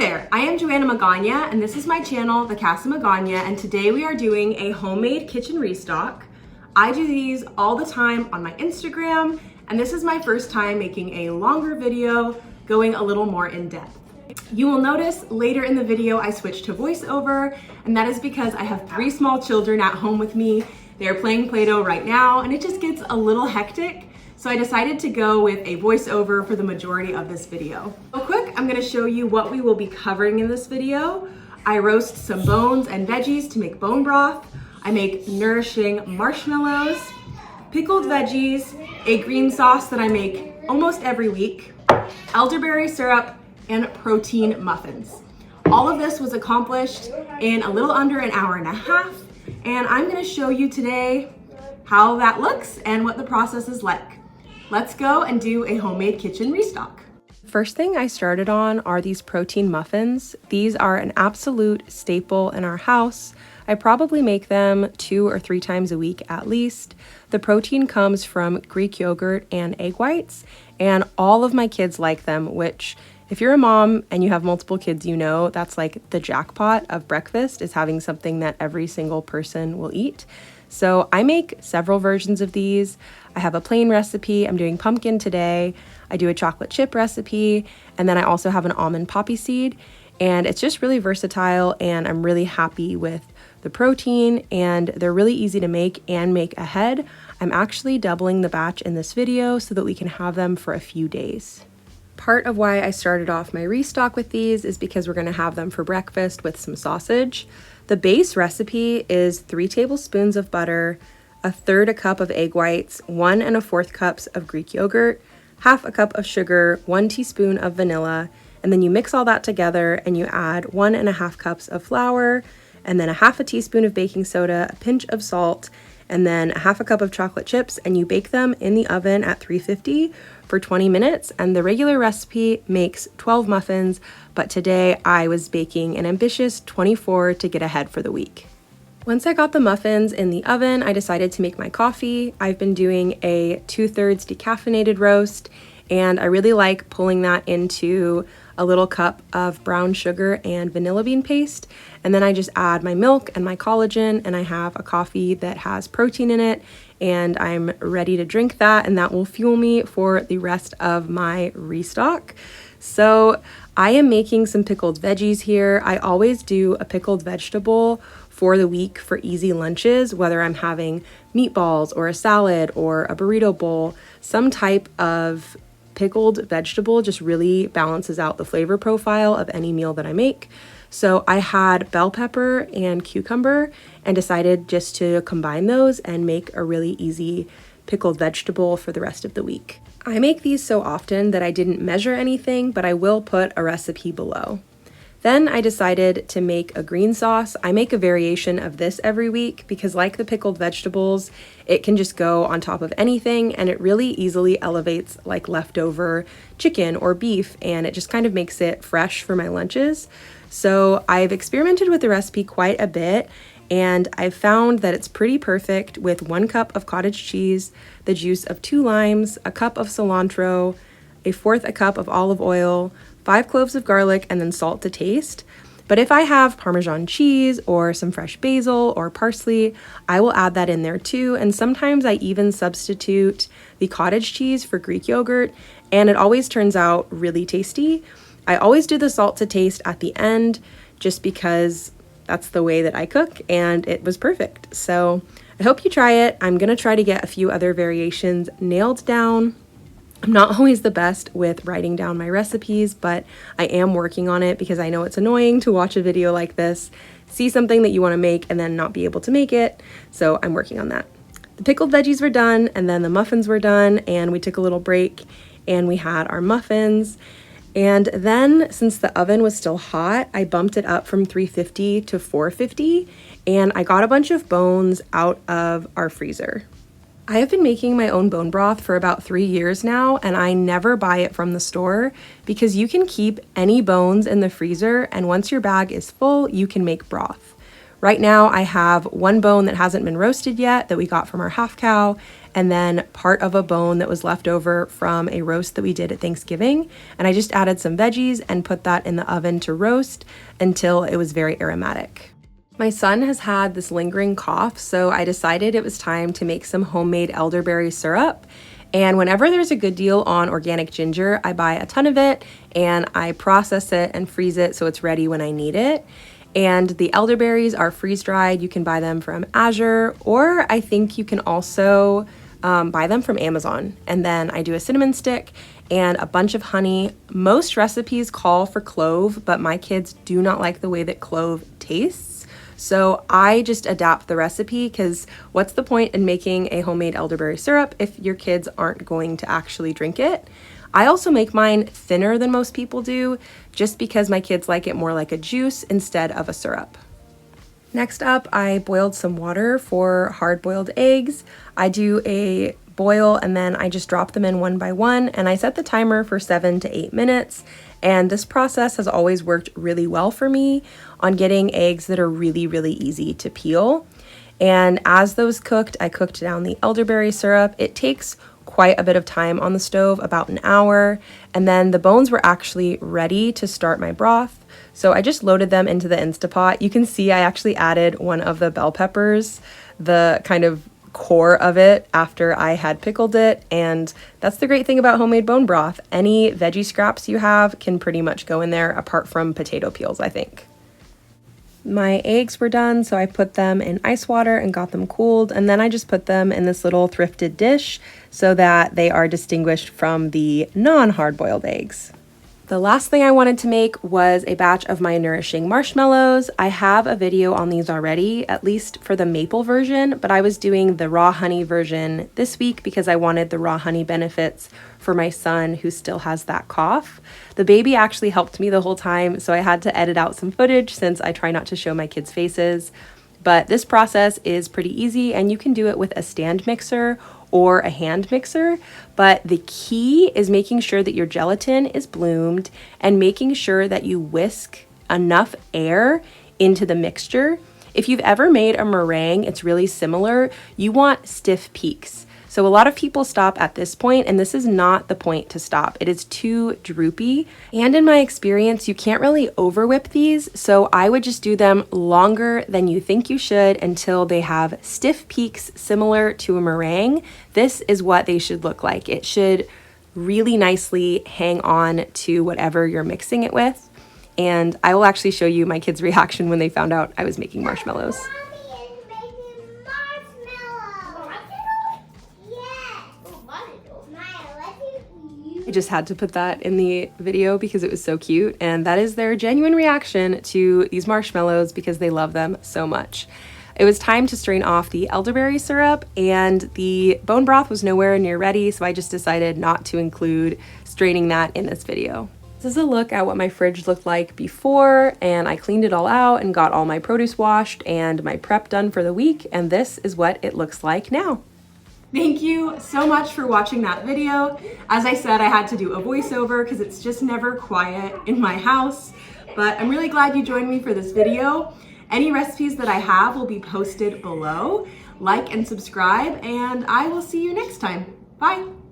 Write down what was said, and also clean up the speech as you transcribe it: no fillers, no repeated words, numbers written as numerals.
there, I am Joanna Magana and this is my channel, The Casa Magana, and today we are doing a homemade kitchen restock. I do these all the time on my Instagram, and this is my first time making a longer video going a little more in depth. You will notice later in the video I switched to voiceover, and that is because I have 3 small children at home with me. They are playing Play-Doh right now and it just gets a little hectic. So I decided to go with a voiceover for the majority of this video. Real quick, I'm gonna show you what we will be covering in this video. I roast some bones and veggies to make bone broth. I make nourishing marshmallows, pickled veggies, a green sauce that I make almost every week, elderberry syrup, and protein muffins. All of this was accomplished in a little under an hour and a half, and I'm gonna show you today how that looks and what the process is like. Let's go and do a homemade kitchen restock. First thing I started on are these protein muffins. These are an absolute staple in our house. I probably make them 2 or 3 times a week at least. The protein comes from Greek yogurt and egg whites, and all of my kids like them, which if you're a mom and you have multiple kids, you know that's like the jackpot of breakfast, is having something that every single person will eat. So I make several versions of these. I have a plain recipe. I'm doing pumpkin today. I do a chocolate chip recipe, and then I also have an almond poppy seed. And it's just really versatile, and I'm really happy with the protein, and they're really easy to make and make ahead. I'm actually doubling the batch in this video so that we can have them for a few days. Part of why I started off my restock with these is because we're gonna have them for breakfast with some sausage. The base recipe is 3 tablespoons of butter, 1/3 cup of egg whites, 1 1/4 cups of Greek yogurt, 1/2 cup of sugar, 1 teaspoon of vanilla, and then you mix all that together and you add 1 1/2 cups of flour, and then 1/2 teaspoon of baking soda, a pinch of salt, and then 1/2 cup of chocolate chips, and you bake them in the oven at 350 for 20 minutes. And the regular recipe makes 12 muffins, but today I was baking an ambitious 24 to get ahead for the week. Once I got the muffins in the oven, I decided to make my coffee. I've been doing a 2/3 decaffeinated roast, and I really like pulling that into a little cup of brown sugar and vanilla bean paste. And then I just add my milk and my collagen, and I have a coffee that has protein in it, and I'm ready to drink that, and that will fuel me for the rest of my restock. So I am making some pickled veggies here. I always do a pickled vegetable for the week for easy lunches, whether I'm having meatballs or a salad or a burrito bowl. Some type of pickled vegetable just really balances out the flavor profile of any meal that I make. So I had bell pepper and cucumber and decided just to combine those and make a really easy pickled vegetable for the rest of the week. I make these so often that I didn't measure anything, but I will put a recipe below. Then I decided to make a green sauce. I make a variation of this every week because, like the pickled vegetables, it can just go on top of anything, and it really easily elevates like leftover chicken or beef, and it just kind of makes it fresh for my lunches. So I've experimented with the recipe quite a bit, and I've found that it's pretty perfect with 1 cup of cottage cheese, the juice of 2 limes, a cup of cilantro, 1/4 cup of olive oil, 5 cloves of garlic, and then salt to taste. But if I have Parmesan cheese or some fresh basil or parsley, I will add that in there too. And sometimes I even substitute the cottage cheese for Greek yogurt, and it always turns out really tasty. I always do the salt to taste at the end just because that's the way that I cook, and it was perfect. So I hope you try it. I'm gonna try to get a few other variations nailed down. I'm not always the best with writing down my recipes, but I am working on it because I know it's annoying to watch a video like this, see something that you want to make, and then not be able to make it. So I'm working on that. The pickled veggies were done, and then the muffins were done, and we took a little break and we had our muffins. And then, since the oven was still hot, I bumped it up from 350 to 450, and I got a bunch of bones out of our freezer. I have been making my own bone broth for about 3 years now, and I never buy it from the store because you can keep any bones in the freezer, and once your bag is full, you can make broth. Right now I have 1 bone that hasn't been roasted yet that we got from our half cow, and then part of a bone that was left over from a roast that we did at Thanksgiving. And I just added some veggies and put that in the oven to roast until it was very aromatic. My son has had this lingering cough, so I decided it was time to make some homemade elderberry syrup. And whenever there's a good deal on organic ginger, I buy a ton of it and I process it and freeze it so it's ready when I need it. And the elderberries are freeze-dried. You can buy them from Azure, or I think you can also buy them from Amazon. And then I do a cinnamon stick and a bunch of honey. Most recipes call for clove, but my kids do not like the way that clove tastes. So I just adapt the recipe, because what's the point in making a homemade elderberry syrup if your kids aren't going to actually drink it? I also make mine thinner than most people do, just because my kids like it more like a juice instead of a syrup. Next up, I boiled some water for hard-boiled eggs. I do a boil and then I just drop them in one by one, and I set the timer for 7 to 8 minutes. And this process has always worked really well for me on getting eggs that are really, really easy to peel. And as those cooked, I cooked down the elderberry syrup. It takes quite a bit of time on the stove, about an hour. And then the bones were actually ready to start my broth. So I just loaded them into the Instapot. You can see I actually added one of the bell peppers, the kind of core of it, after I had pickled it. And that's the great thing about homemade bone broth. Any veggie scraps you have can pretty much go in there, apart from potato peels, I think. My eggs were done, so I put them in ice water and got them cooled, and then I just put them in this little thrifted dish so that they are distinguished from the non-hard-boiled eggs. The last thing I wanted to make was a batch of my Nourishing marshmallows. I have a video on these already, at least for the maple version, but I was doing the raw honey version this week because I wanted the raw honey benefits for my son who still has that cough. The baby actually helped me the whole time, so I had to edit out some footage since I try not to show my kids' faces. But this process is pretty easy, and you can do it with a stand mixer or a hand mixer, but the key is making sure that your gelatin is bloomed and making sure that you whisk enough air into the mixture. If you've ever made a meringue, it's really similar. You want stiff peaks. So a lot of people stop at this point, and this is not the point to stop. It is too droopy. And in my experience, you can't really over whip these. So I would just do them longer than you think you should until they have stiff peaks similar to a meringue. This is what they should look like. It should really nicely hang on to whatever you're mixing it with. And I will actually show you my kids' reaction when they found out I was making marshmallows. I just had to put that in the video because it was so cute, and that is their genuine reaction to these marshmallows because they love them so much. It was time to strain off the elderberry syrup, and the bone broth was nowhere near ready, so I just decided not to include straining that in this video. This is a look at what my fridge looked like before, and I cleaned it all out and got all my produce washed and my prep done for the week, and this is what it looks like now. Thank you so much for watching that video. As I said, I had to do a voiceover because it's just never quiet in my house, but I'm really glad you joined me for this video. Any recipes that I have will be posted below. Like and subscribe, and I will see you next time. Bye.